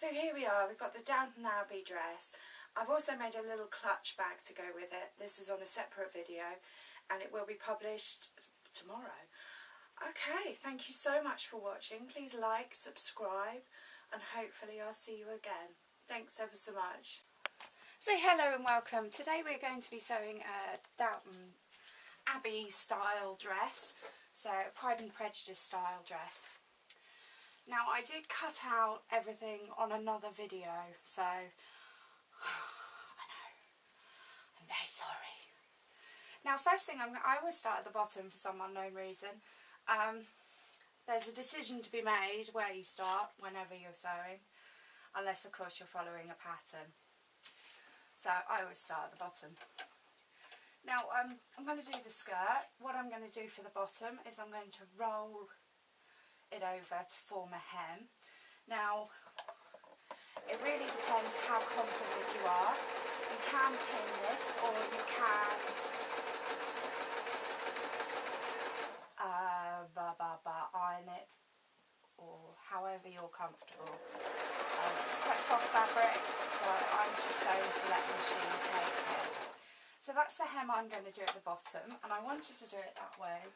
So here we are, we've got the Downton Abbey dress. I've also made a little clutch bag to go with it. This is on a separate video and it will be published tomorrow. Okay, thank you so much for watching. Please like, subscribe, and hopefully I'll see you again. Thanks ever so much. So hello and welcome. Today we're going to be sewing a Downton Abbey style dress. So Pride and Prejudice style dress. Now I did cut out everything on another video, so I know, I'm very sorry. Now first thing, I always start at the bottom for some unknown reason. There's a decision to be made where you start whenever you're sewing, unless of course you're following a pattern. So I always start at the bottom. Now I'm going to do the skirt. What I'm going to do for the bottom is I'm going to roll it over to form a hem. Now it really depends how confident you are. You can pin this or you can iron it, or however you're comfortable. It's quite soft fabric, so I'm just going to let the machine take it. So that's the hem I'm going to do at the bottom, and I wanted to do it that way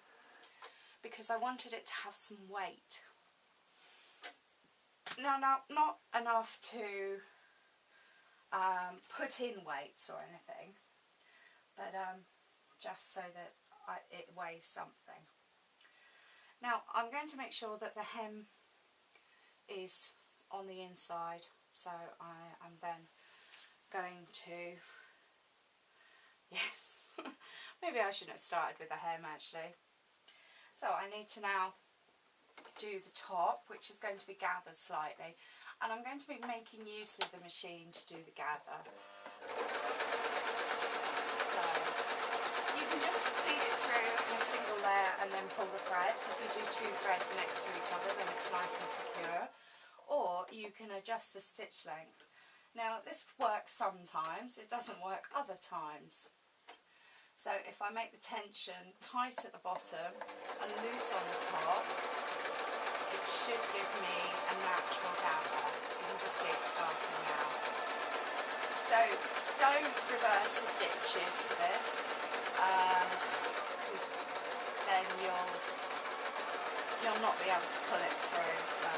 because I wanted it to have some weight. Now, not enough to put in weights or anything, but just so that it weighs something. Now, I'm going to make sure that the hem is on the inside, so I am then going to, yes, maybe I shouldn't have started with the hem actually. So I need to now do the top, which is going to be gathered slightly, and I'm going to be making use of the machine to do the gather. So you can just feed it through in a single layer and then pull the threads. If you do two threads next to each other, then it's nice and secure, or you can adjust the stitch length. Now this works sometimes, it doesn't work other times. So if I make the tension tight at the bottom and loose on the top, it should give me a natural gather. You can just see it starting now. So don't reverse the stitches for this, because then you'll not be able to pull it through. So,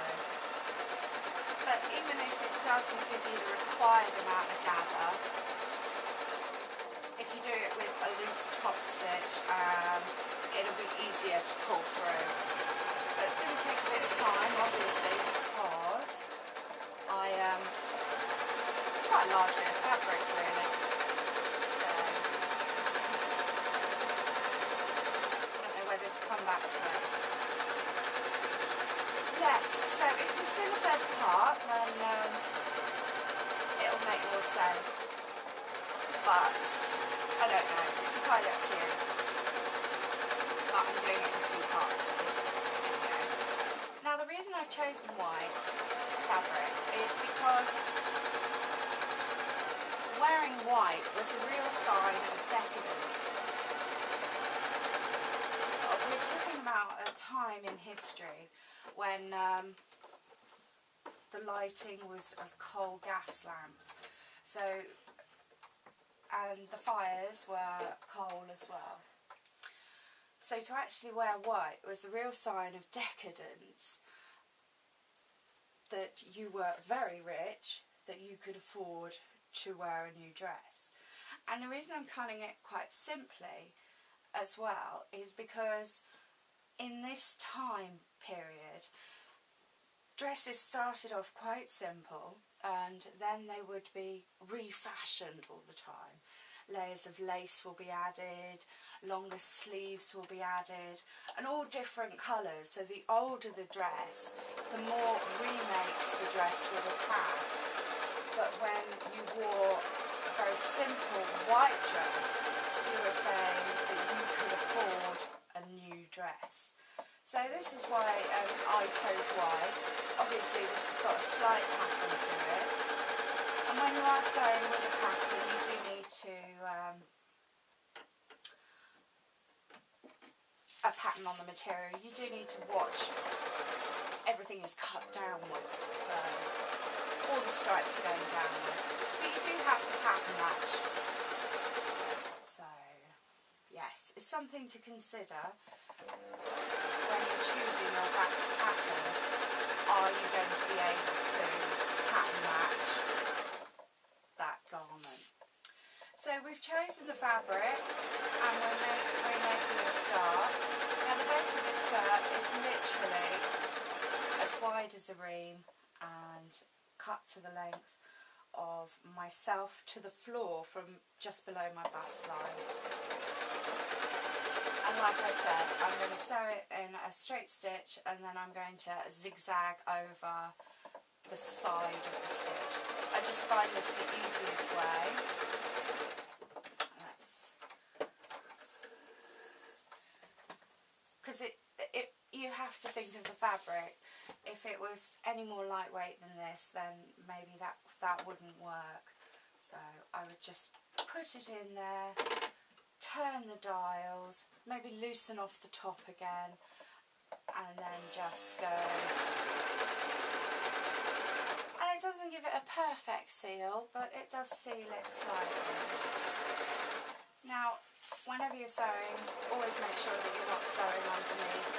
but even if it doesn't give you the required amount of gather, if you do it with a loose top stitch, it'll be easier to pull through. So it's going to take a bit of time, obviously, because it's quite a large bit of fabric, really. So I don't know whether to come back to it. Yes, so if you've seen the first part, then it'll make more sense. But I don't know, it's entirely up to you. But I'm doing it in two parts this video. Now the reason I've chosen white fabric is because wearing white was a real sign of decadence. We're talking about a time in history when the lighting was of coal gas lamps. So, and the fires were coal as well. So to actually wear white was a real sign of decadence, that you were very rich, that you could afford to wear a new dress. And the reason I'm cutting it quite simply as well is because in this time period, dresses started off quite simple, and then they would be refashioned all the time. Layers of lace will be added, longer sleeves will be added, and all different colours. So the older the dress, the more remakes the dress would have had. But when you wore a very simple white dress, you were saying that you could afford a new dress. So this is why I chose white. Obviously this has got a slight pattern to it, and when you are sewing with a pattern you do need to a pattern on the material, you do need to watch everything is cut downwards, so all stripes going downwards. But you do have to pattern match. So, yes, it's something to consider when you're choosing your back pattern. Are you going to be able to pattern match that garment? So we've chosen the fabric and we're making a start. Now the base of this skirt is literally as wide as a ream and cut to the length of myself to the floor from just below my bust line. And like I said, I'm going to sew it in a straight stitch and then I'm going to zigzag over the side of the stitch. I just find this the easiest way. Because you have to think of the fabric. If it was any more lightweight than this, then maybe that wouldn't work. So I would just put it in there, turn the dials, maybe loosen off the top again, and then just go. And it doesn't give it a perfect seal, but it does seal it slightly. Now, whenever you're sewing, always make sure that you're not sewing underneath.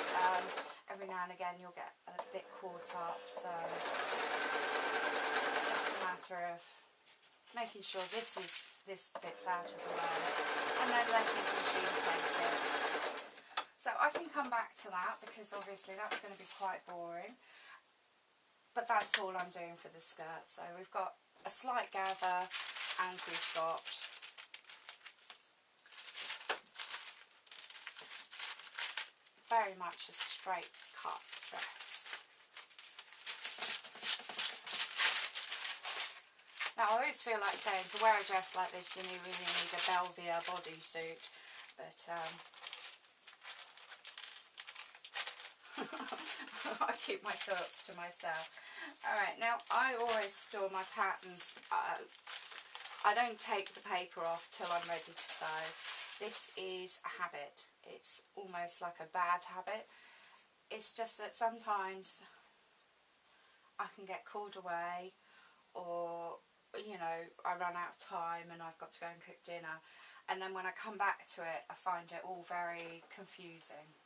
Every now and again you'll get a bit caught up, so it's just a matter of making sure this bit's out of the way and then letting the machine take it. So I can come back to that because obviously that's going to be quite boring, but that's all I'm doing for the skirt. So we've got a slight gather and we've got very much a straight cut dress. Now I always feel like saying to wear a dress like this you really need a Belvier bodysuit, but I keep my thoughts to myself. Alright, now I always store my patterns, I don't take the paper off till I'm ready to sew. This is a habit. It's almost like a bad habit. It's just that sometimes I can get called away, or you know, I run out of time and I've got to go and cook dinner, and then when I come back to it I find it all very confusing.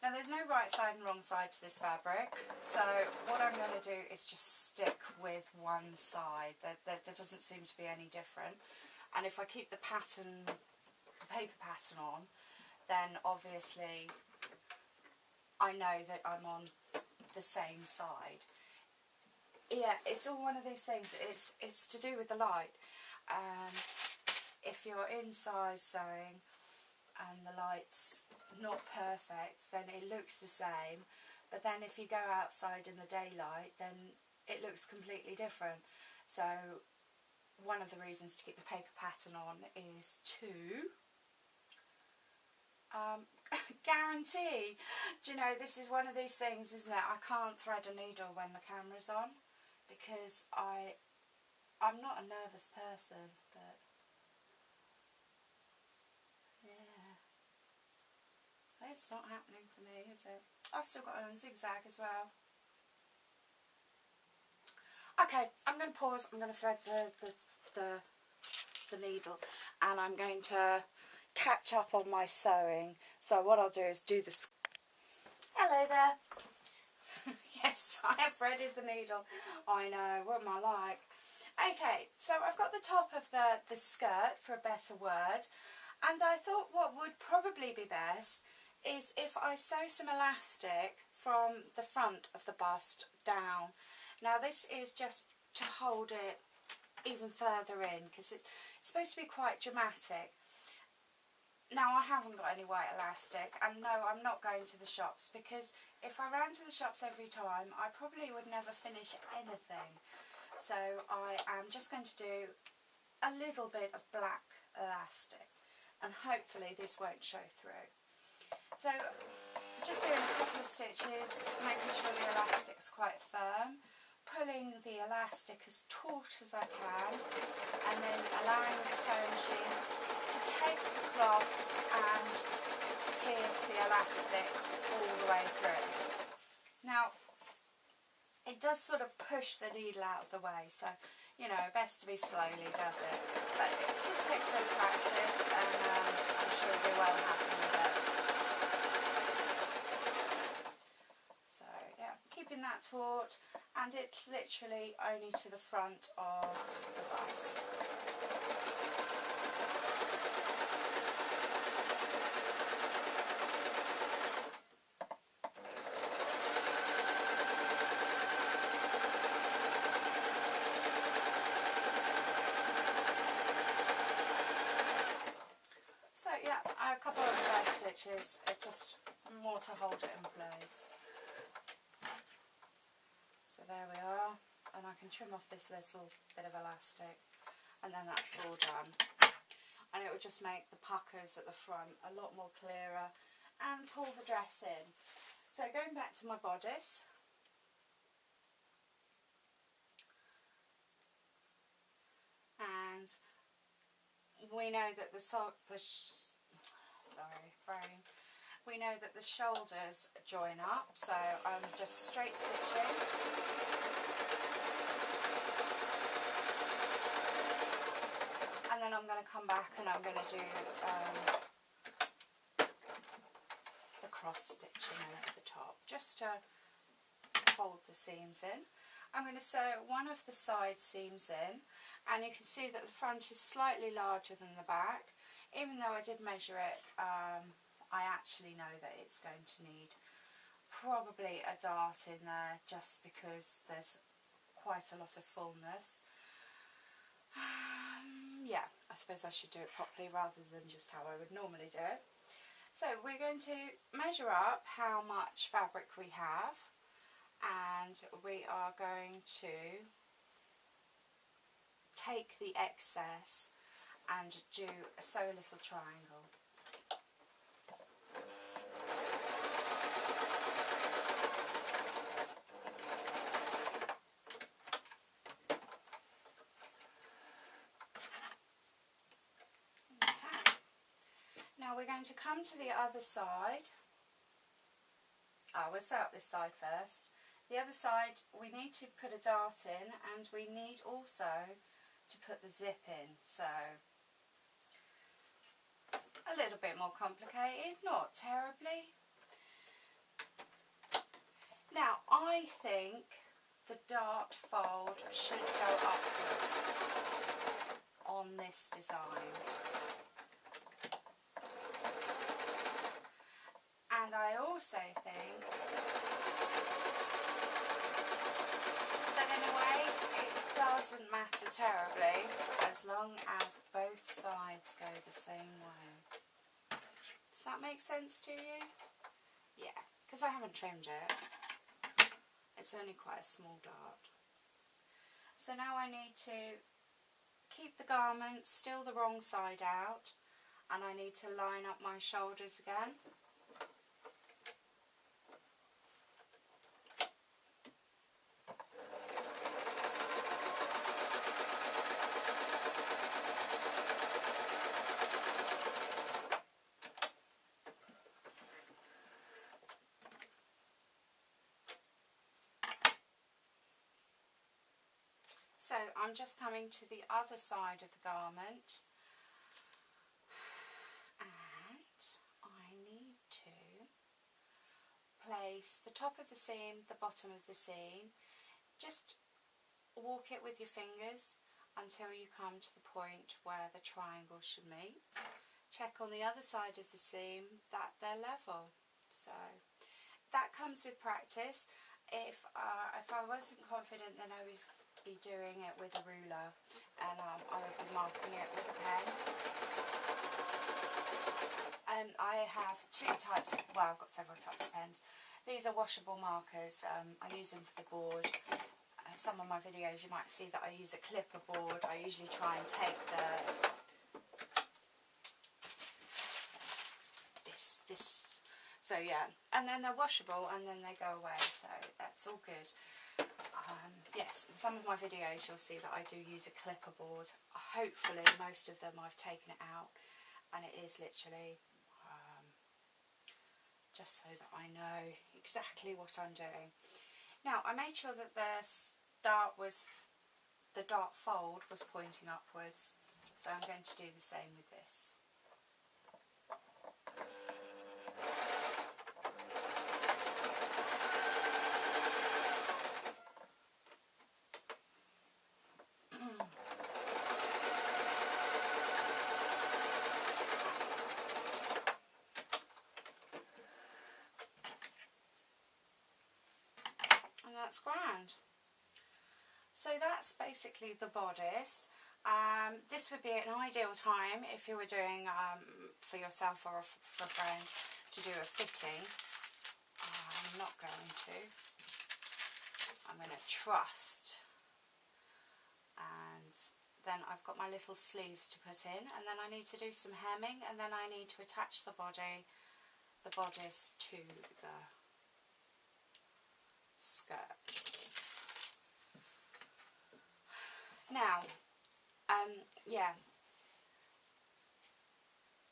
Now there's no right side and wrong side to this fabric, so what I'm going to do is just stick with one side. There doesn't seem to be any different, and if I keep the pattern, the paper pattern on, then obviously I know that I'm on the same side. Yeah, it's all one of these things. It's to do with the light. If you're inside sewing and the light's not perfect, then it looks the same. But then if you go outside in the daylight, then it looks completely different. So one of the reasons to keep the paper pattern on is to guarantee. Do you know, this is one of these things, isn't it? I can't thread a needle when the camera's on because I'm not a nervous person, but yeah, it's not happening for me, is it? I've still got it on zigzag as well. Okay, I'm going to pause. I'm going to thread the needle, and I'm going to catch up on my sewing. So what I'll do is do the... Hello there. Yes, I have threaded the needle. I know, what am I like? Okay, so I've got the top of the skirt, for a better word, and I thought what would probably be best is if I sew some elastic from the front of the bust down. Now this is just to hold it even further in, because it's supposed to be quite dramatic. Now I haven't got any white elastic, and no, I'm not going to the shops, because if I ran to the shops every time I probably would never finish anything. So I am just going to do a little bit of black elastic, and hopefully this won't show through. So just doing a couple of stitches, making sure the elastic's quite firm, pulling the elastic as taut as I can, and then allowing the sewing machine to take the cloth and pierce the elastic all the way through. Now, it does sort of push the needle out of the way, so you know, best to be slowly, does it? But it just takes a bit of practice, and I'm sure you'll be well happy with it. So yeah, keeping that taut, and it's literally only to the front of the bust. Yeah, a couple of reverse stitches, just more to hold it in place. So there we are, and I can trim off this little bit of elastic, and then that's all done. And it will just make the puckers at the front a lot more clearer and pull the dress in. So going back to my bodice, and we know that we know that the shoulders join up, so I'm just straight stitching. And then I'm going to come back and I'm going to do the cross stitching at the top, just to hold the seams in. I'm going to sew one of the side seams in, and you can see that the front is slightly larger than the back. Even though I did measure it, I actually know that it's going to need probably a dart in there, just because there's quite a lot of fullness. Yeah, I suppose I should do it properly rather than just how I would normally do it. So we're going to measure up how much fabric we have, and we are going to take the excess and do a sew a little triangle. Okay. Now we're going to come to the other side. We'll sew up this side first. The other side, we need to put a dart in, and we need also to put the zip in. So a little bit more complicated, not terribly. Now I think the dart fold should go upwards on this design. And I also think that in a way it doesn't matter terribly as long as both sides go the same way. Does that make sense to you? Yeah, because I haven't trimmed it. It's only quite a small dart. So now I need to keep the garment still the wrong side out, and I need to line up my shoulders again. So I'm just coming to the other side of the garment, and I need to place the top of the seam, the bottom of the seam. Just walk it with your fingers until you come to the point where the triangle should meet. Check on the other side of the seam that they're level. So that comes with practice. If I wasn't confident, then I was be doing it with a ruler, and I would be marking it with a pen. And I have two types, well, I've got several types of pens. These are washable markers. I use them for the board. Some of my videos you might see that I use a clipper board. I usually try and take this. So yeah, and then they're washable and then they go away, so that's all good. Yes, in some of my videos you'll see that I do use a clipper board. Hopefully most of them I've taken it out, and it is literally just so that I know exactly what I'm doing. Now I made sure that the dart fold was pointing upwards, so I'm going to do the same with this. And that's grand. So that's basically the bodice. This would be an ideal time if you were doing for yourself or for a friend to do a fitting. I'm not going to. I'm going to trust. And then I've got my little sleeves to put in, and then I need to do some hemming, and then I need to attach the bodice to the skirt. Now, yeah,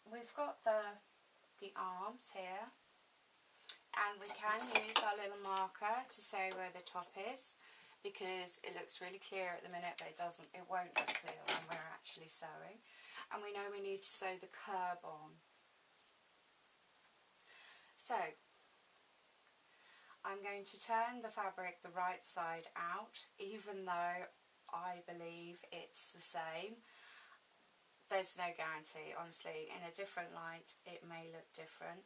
we've got the arms here, and we can use our little marker to say where the top is, because it looks really clear at the minute, but it won't look clear when we're actually sewing. And we know we need to sew the curb on. So I'm going to turn the fabric the right side out, even though I believe it's the same. There's no guarantee, honestly. In a different light it may look different.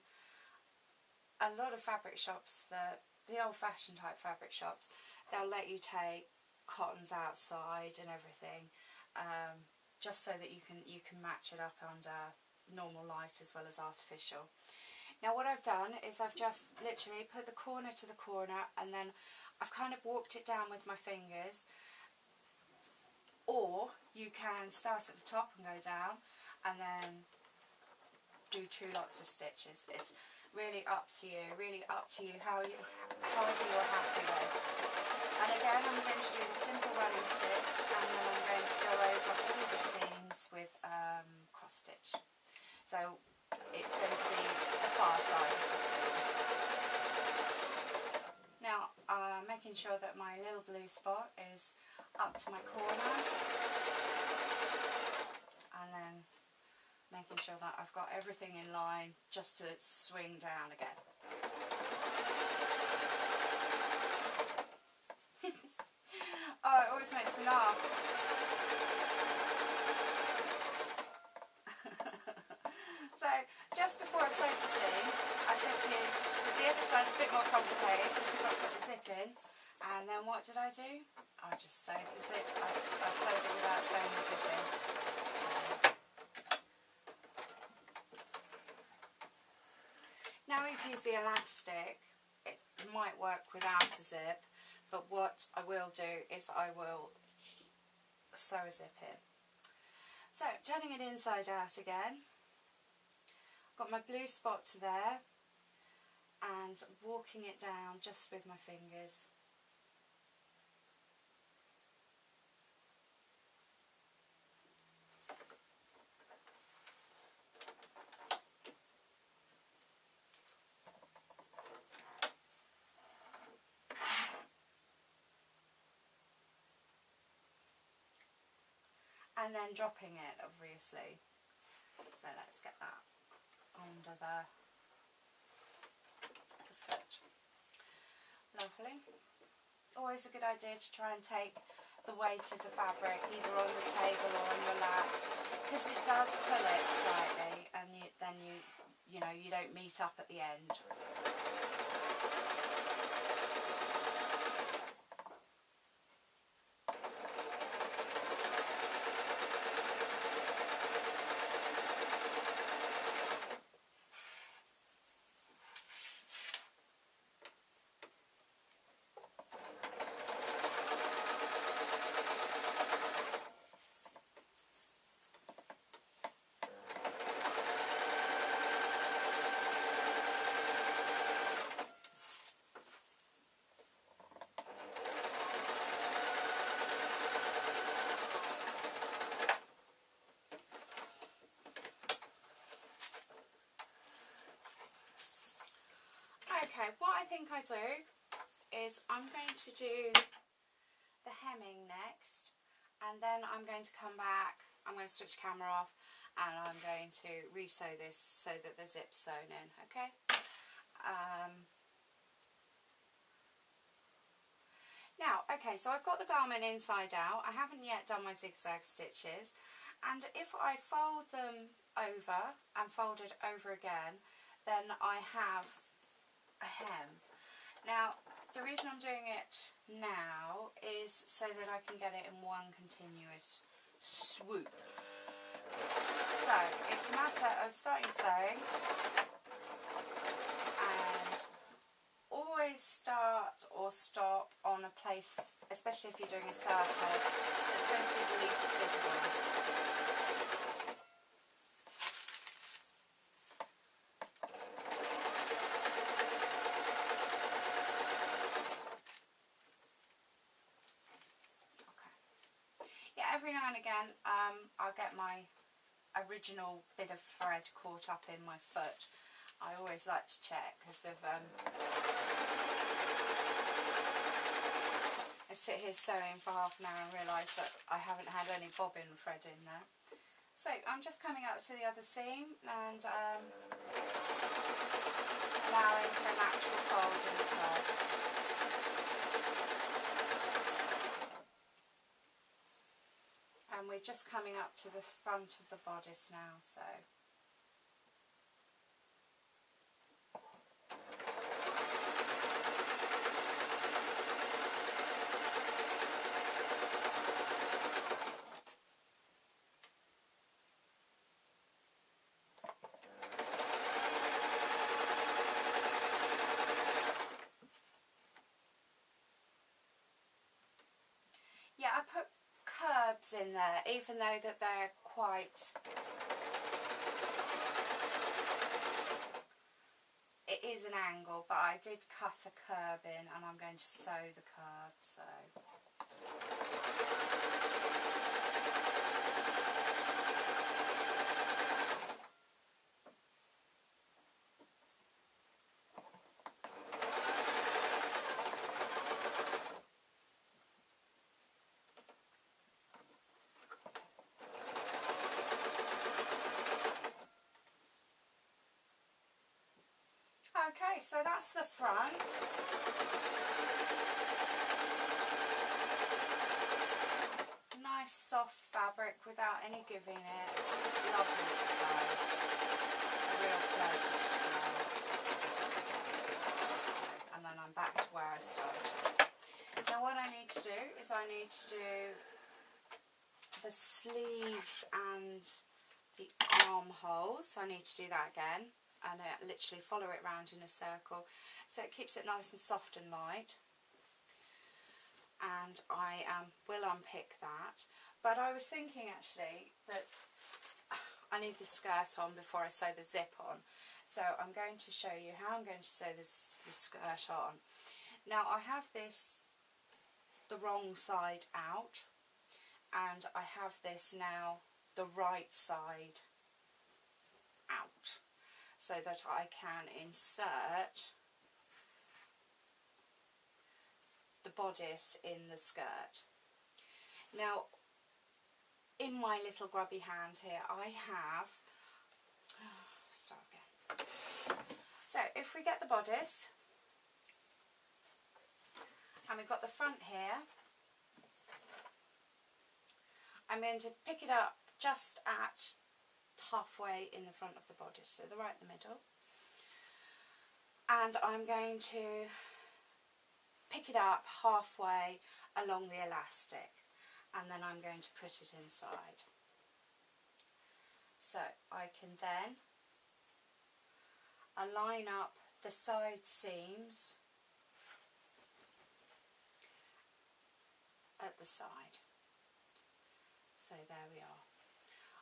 A lot of fabric shops, the old-fashioned type fabric shops, they'll let you take cottons outside and everything, just so that you can match it up under normal light as well as artificial. Now what I've done is I've just literally put the corner to the corner, and then I've kind of walked it down with my fingers. Or you can start at the top and go down and then do 2 lots of stitches. It's really up to you, however you're happy with. And again, I'm going to do the simple running stitch, and then I'm going to go over all the seams with cross stitch. So it's going to be the far side of the seam. Now, making sure that my little blue spot is up to my corner, and then making sure that I've got everything in line just to swing down again. Oh, it always makes me laugh. So, just before I sewed the seam, I said to you that the other side's a bit more complicated because we've got to put the zip in. And then what did I do? I just sewed the zip. I sewed it without sewing the zip in. Now we've used the elastic, it might work without a zip, but what I will do is I will sew a zip in. So, turning it inside out again, got my blue spot to there, and walking it down just with my fingers. And then dropping it, obviously. So let's get that under the foot. Lovely. Always a good idea to try and take the weight of the fabric either on the table or on your lap, because it does pull it slightly, and then you know you don't meet up at the end. Okay, what I think I do is I'm going to do the hemming next, and then I'm going to come back, I'm going to switch the camera off, and I'm going to re-sew this so that the zip's sewn in, okay? Now, okay, so I've got the garment inside out. I haven't yet done my zigzag stitches, and if I fold them over and fold it over again, then I have a hem. Now, the reason I'm doing it now is so that I can get it in one continuous swoop. So, it's a matter of starting sewing and always start or stop on a place, especially if you're doing a circle, that's going to be the least visible. Okay. Yeah, every now and again I'll get my original bit of thread caught up in my foot. I always like to check because of I sit here sewing for half an hour and realise that I haven't had any bobbin thread in there. So I'm just coming up to the other seam and allowing for a natural fold in the curve. And we're just coming up to the front of the bodice now, so. Yeah, I put curbs in there, even though that they're quite, it is an angle, but I did cut a curb in and I'm going to sew the curb, so. Okay, so that's the front. Nice soft fabric without any giving it. Lovely to sew. A real pleasure to sew. And then I'm back to where I started. Now what I need to do is I need to do the sleeves and the armholes. So I need to do that again. And literally follow it round in a circle so it keeps it nice and soft and light, and I will unpick that. But I was thinking actually that I need the skirt on before I sew the zip on, so I'm going to show you how I'm going to sew the skirt on. Now I have this the wrong side out, and I have this now the right side out, so that I can insert the bodice in the skirt. Now, in my little grubby hand here, I have, start again. So, if we get the bodice, and we've got the front here, I'm going to pick it up just at halfway in the front of the bodice, so the right in the middle, and I'm going to pick it up halfway along the elastic, and then I'm going to put it inside. So I can then align up the side seams at the side. So there we are.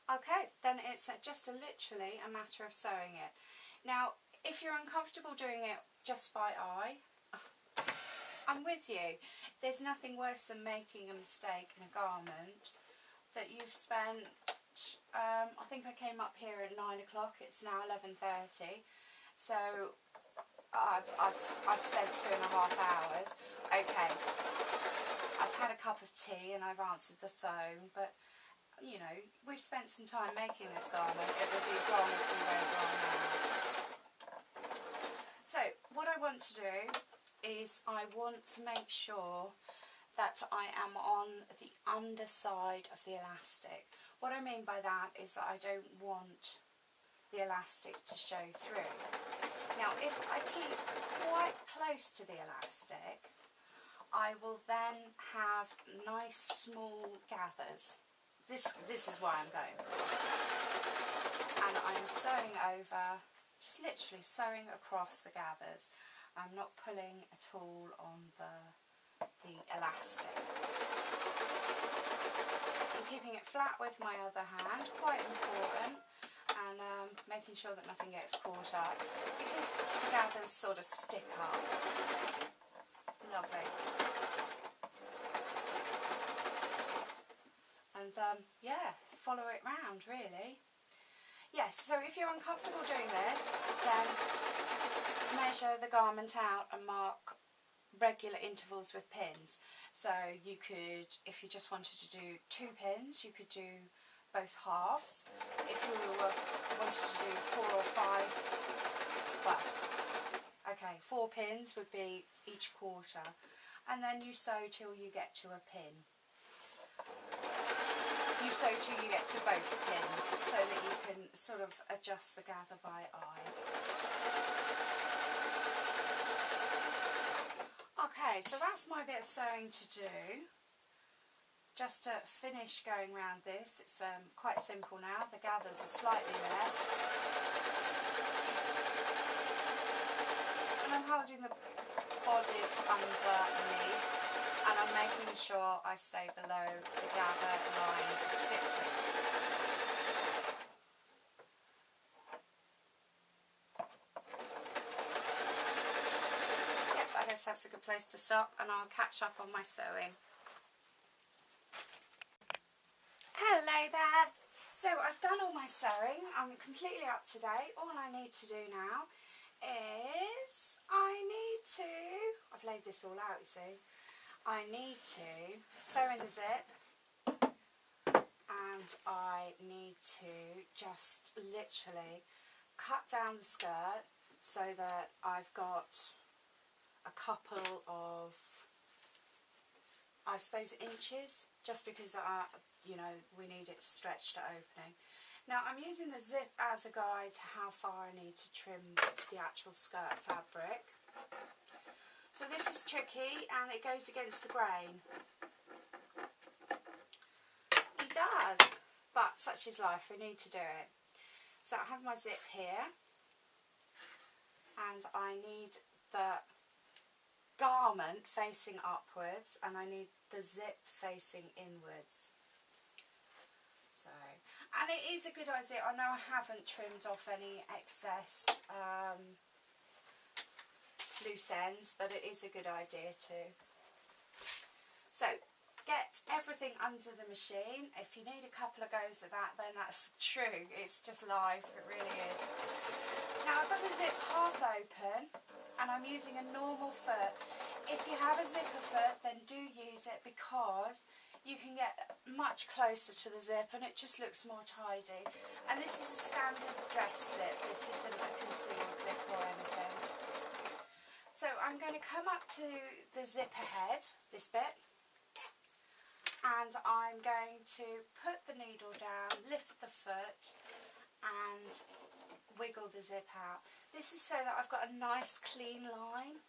Okay, then it's just literally a matter of sewing it. Now, if you're uncomfortable doing it just by eye, I'm with you. There's nothing worse than making a mistake in a garment that you've spent, I think I came up here at 9 o'clock, it's now 11:30, so I've spent 2.5 hours. Okay, I've had a cup of tea and I've answered the phone, but you know, we've spent some time making this garment. It would be wrong if we went wrong now. So what I want to do is I want to make sure that I am on the underside of the elastic. What I mean by that is that I don't want the elastic to show through. Now if I keep quite close to the elastic, I will then have nice small gathers. This is why I'm going for it. And I'm sewing over, just literally sewing across the gathers. I'm not pulling at all on the elastic. I'm keeping it flat with my other hand, quite important, and making sure that nothing gets caught up because the gathers sort of stick up. Lovely. And yeah, follow it round really. Yes, so if you're uncomfortable doing this, then measure the garment out and mark regular intervals with pins. So you could, if you just wanted to do 2 pins, you could do both halves. If you wanted to do 4 or 5, well, okay, 4 pins would be each quarter, and then you sew till you get to a pin. You sew till you get to both pins so that you can sort of adjust the gather by eye. Okay, so that's my bit of sewing to do. Just to finish going around this, it's quite simple now. The gathers are slightly less. And I'm holding the bodice underneath, and I'm making sure I stay below the gather line stitches. Yep, I guess that's a good place to stop, and I'll catch up on my sewing. Hello there! So I've done all my sewing, I'm completely up to date. All I need to do now is I've laid this all out, you see. I need to sew in the zip, and I need to just literally cut down the skirt so that I've got a couple of, I suppose, inches, just because you know, we need it to stretch to opening. Now I'm using the zip as a guide to how far I need to trim the actual skirt fabric. So this is tricky and it goes against the grain. It does, but such is life, we need to do it. So I have my zip here, and I need the garment facing upwards, and I need the zip facing inwards. So, and it is a good idea, I know I haven't trimmed off any excess loose ends, but it is a good idea too. So get everything under the machine. If you need a couple of goes at that, then that's true, it's just live, it really is. Now I've got the zip half open and I'm using a normal foot. If you have a zipper foot, then do use it, because you can get much closer to the zip and it just looks more tidy. And this is a standard dress zip, this isn't a concealed zip or anything. So I'm going to come up to the zipper head, this bit, and I'm going to put the needle down, lift the foot and wiggle the zip out. This is so that I've got a nice clean line.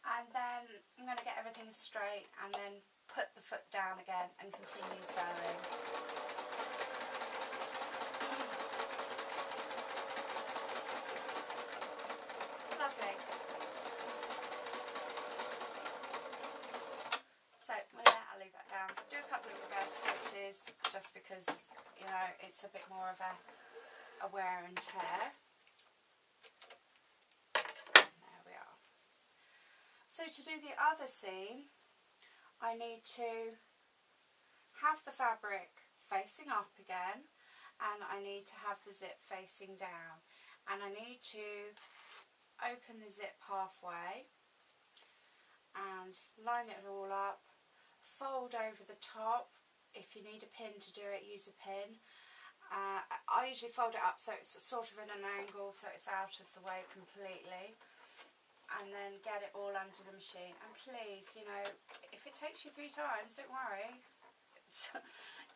And then I'm going to get everything straight and then put the foot down again and continue sewing. Lovely. So with that, I'll leave that down. Do a couple of reverse stitches just because, you know, it's a bit more of a wear and tear. So to do the other seam, I need to have the fabric facing up again, and I need to have the zip facing down. and I need to open the zip halfway and line it all up, fold over the top. If you need a pin to do it, use a pin. I usually fold it up so it's sort of in an angle so it's out of the way completely, and then get it all under the machine. And please, you know, if it takes you 3 times, don't worry,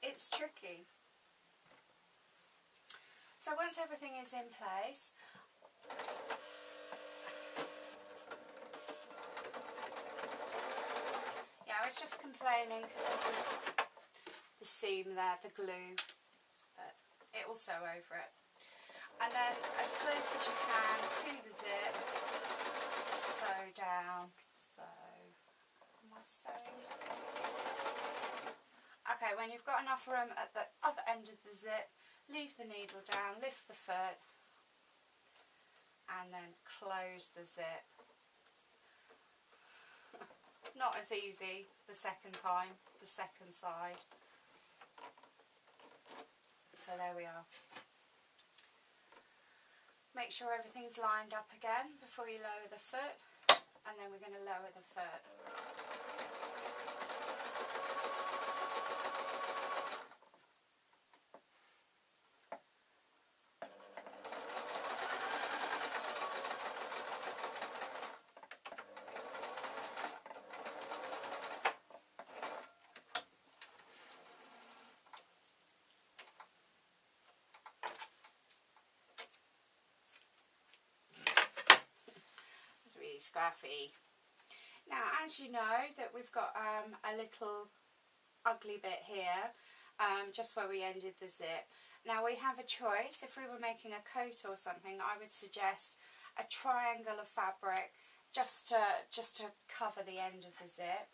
it's tricky. So once everything is in place, yeah, I was just complaining because of the seam there, the glue, but it will sew over it. And then as close as you can to the zip, sew down. So, am I sewing? Okay, when you've got enough room at the other end of the zip, leave the needle down, lift the foot, and then close the zip. Not as easy the second time, the second side. So there we are. Make sure everything's lined up again before you lower the foot, and then we're going to lower the foot. Scruffy. Now, as you know, that we've got a little ugly bit here, just where we ended the zip. Now we have a choice. If we were making a coat or something, I would suggest a triangle of fabric just to cover the end of the zip,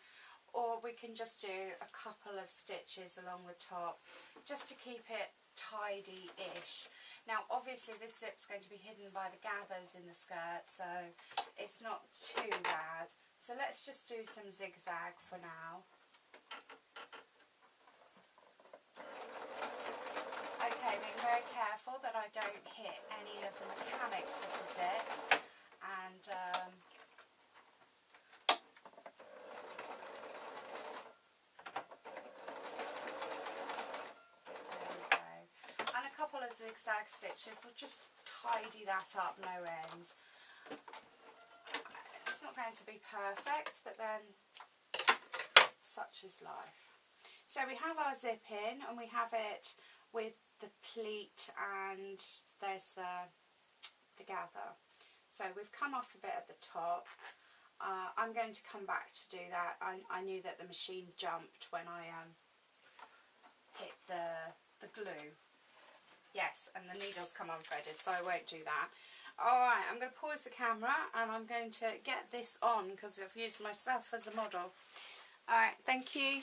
or we can just do a couple of stitches along the top just to keep it tidy-ish. Now obviously this zip's going to be hidden by the gathers in the skirt, so it's not too bad. So let's just do some zigzag for now. Okay, being very careful that I don't hit any of the mechanics of the zip, and zigzag stitches will just tidy that up no end. It's not going to be perfect, but then such is life. So we have our zip in, and we have it with the pleat, and there's the gather. So we've come off a bit at the top. I'm going to come back to do that. I knew that the machine jumped when I hit the glue. Yes, and the needles come unthreaded, so I won't do that. Alright, I'm going to pause the camera and I'm going to get this on because I've used myself as a model. Alright, thank you.